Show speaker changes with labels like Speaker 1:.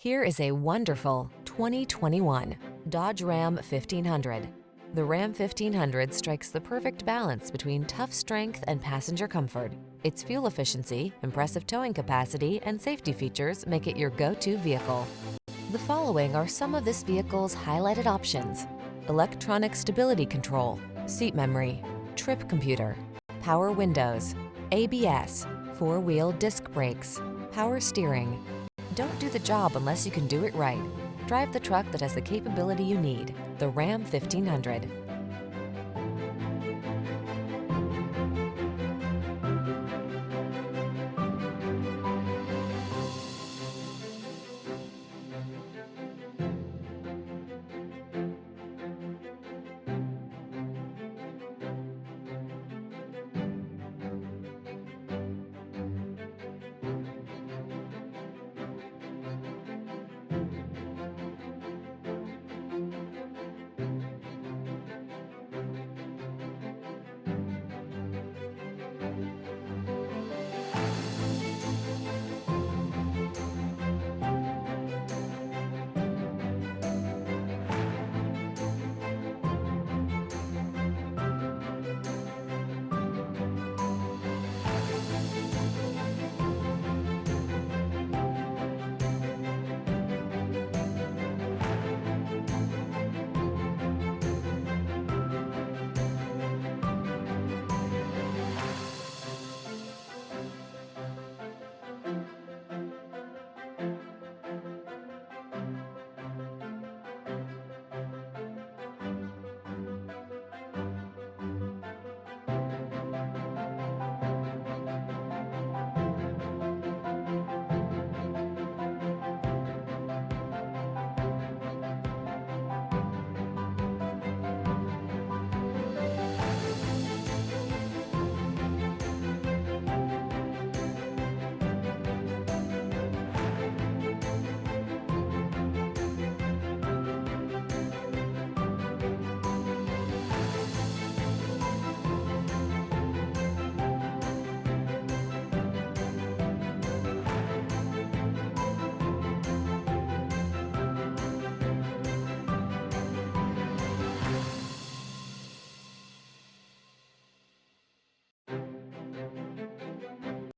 Speaker 1: Here is a wonderful 2021 Dodge Ram 1500. The Ram 1500 strikes the perfect balance between tough strength and passenger comfort. Its fuel efficiency, impressive towing capacity, and safety features make it your go-to vehicle. The following are some of this vehicle's highlighted options: electronic stability control, seat memory, trip computer, power windows, ABS, four-wheel disc brakes, power steering. Don't do the job unless you can do it right. Drive the truck that has the capability you need, the Ram 1500.